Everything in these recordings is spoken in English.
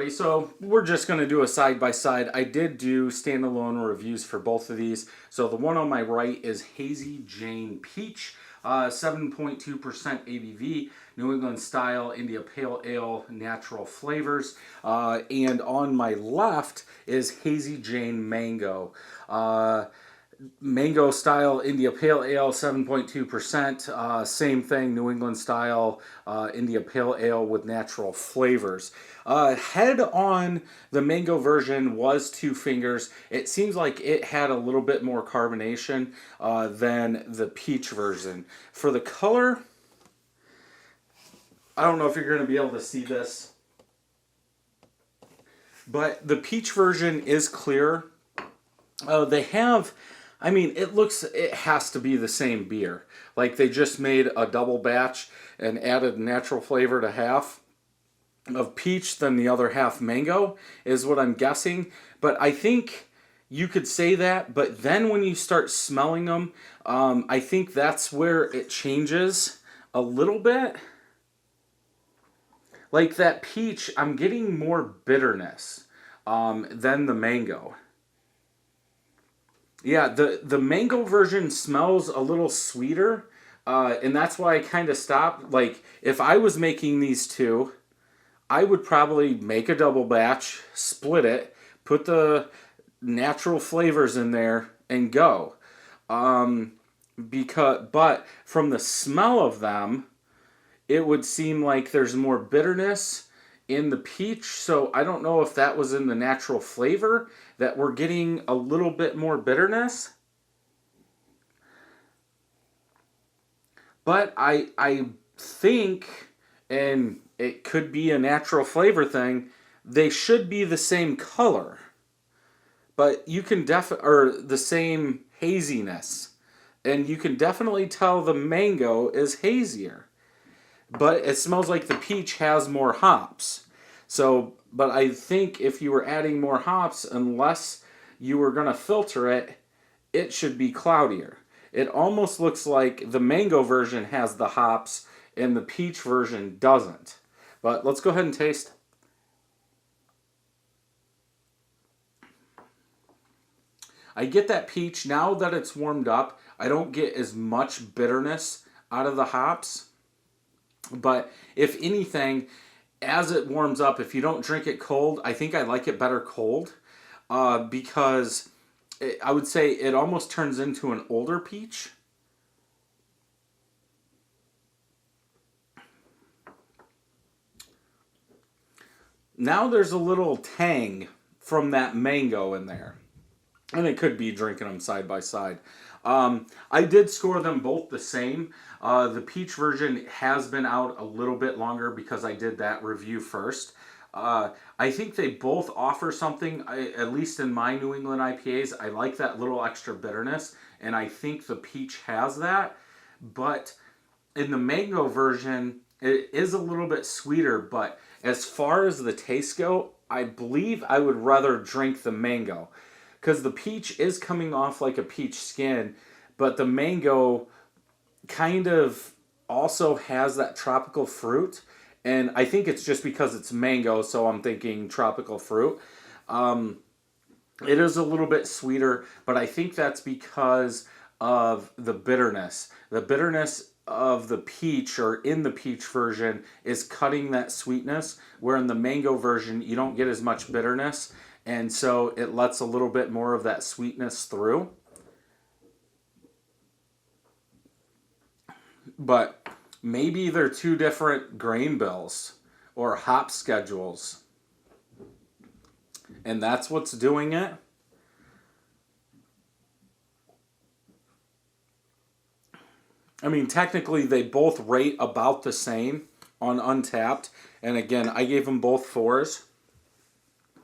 everybody. So we're just going to do a side-by-side. I did do standalone reviews for both of these. So the one on my right is Hazy Jane Peach, 7.2% ABV, New England style, India Pale Ale, natural flavors. And on my left is Hazy Jane Mango. Mango style India Pale Ale, 7.2%. Same thing, New England style India Pale Ale with natural flavors. Head on the mango version was 2 fingers. It seems like it had a little bit more carbonation than the peach version. For the color, I don't know if you're going to be able to see this, but the peach version is clear. They have, I mean, it has to be the same beer. Like they just made a double batch and added natural flavor to half of peach, then the other half mango, is what I'm guessing. But I think you could say that, but then when you start smelling them, I think that's where it changes a little bit. Like that peach, I'm getting more bitterness than the mango. Yeah, the mango version smells a little sweeter, and that's why I kind of stopped. Like, if I was making these two, I would probably make a double batch, split it, put the natural flavors in there, and go. But from the smell of them, it would seem like there's more bitterness in the peach, so I don't know if that was in the natural flavor that we're getting a little bit more bitterness. But I think, and it could be a natural flavor thing, they should be the same color. But you can or the same haziness. And you can definitely tell the mango is hazier. But it smells like the peach has more hops. So, but I think if you were adding more hops, unless you were going to filter it, it should be cloudier. It almost looks like the mango version has the hops and the peach version doesn't. But let's go ahead and taste. I get that peach. Now that it's warmed up, I don't get as much bitterness out of the hops. But if anything, as it warms up, if you don't drink it cold, I think I like it better cold because I would say it almost turns into an older peach. Now there's a little tang from that mango in there. And it could be drinking them side by side. I did score them both the same. The peach version has been out a little bit longer because I did that review first. I think they both offer something, at least in my New England IPAs. I like that little extra bitterness, and I think the peach has that. But in the mango version, it is a little bit sweeter, but as far as the taste go, I believe I would rather drink the mango. Because the peach is coming off like a peach skin, but the mango kind of also has that tropical fruit. And I think it's just because it's mango, so I'm thinking tropical fruit. It is a little bit sweeter, but I think that's because of the bitterness. The bitterness of the peach, or in the peach version, is cutting that sweetness, where in the mango version, you don't get as much bitterness. And so it lets a little bit more of that sweetness through. But maybe they're 2 different grain bills or hop schedules. And that's what's doing it. I mean, technically they both rate about the same on Untappd. And again, I gave them both 4s.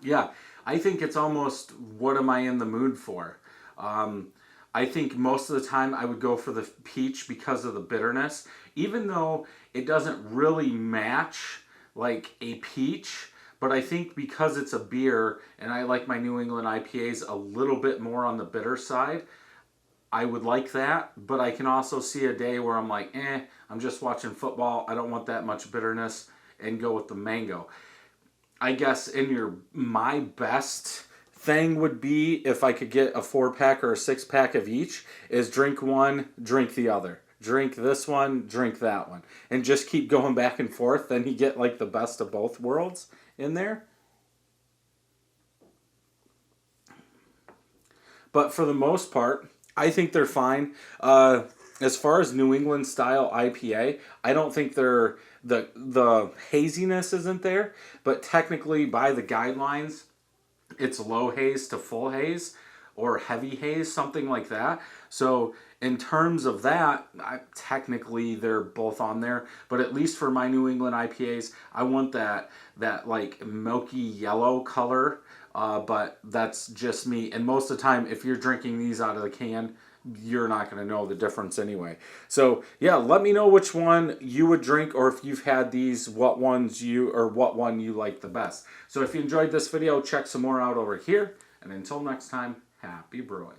Yeah, I think it's almost what am I in the mood for. I think most of the time I would go for the peach because of the bitterness. Even though it doesn't really match like a peach, but I think because it's a beer and I like my New England IPAs a little bit more on the bitter side, I would like that. But I can also see a day where I'm like, I'm just watching football. I don't want that much bitterness, and go with the mango. I guess my best thing would be if I could get a 4-pack or a 6-pack of each is drink one, drink the other. Drink this one, drink that one. And just keep going back and forth. Then you get like the best of both worlds in there. But for the most part, I think they're fine. As far as New England style IPA, I don't think they're the haziness isn't there, but technically by the guidelines, it's low haze to full haze or heavy haze, something like that. So in terms of that, technically they're both on there. But at least for my New England IPAs, I want that like milky yellow color. But that's just me. And most of the time, if you're drinking these out of the can, you're not going to know the difference anyway. So yeah, let me know which one you would drink, or if you've had these, what one you like the best. So if you enjoyed this video, check some more out over here. And until next time, happy brewing.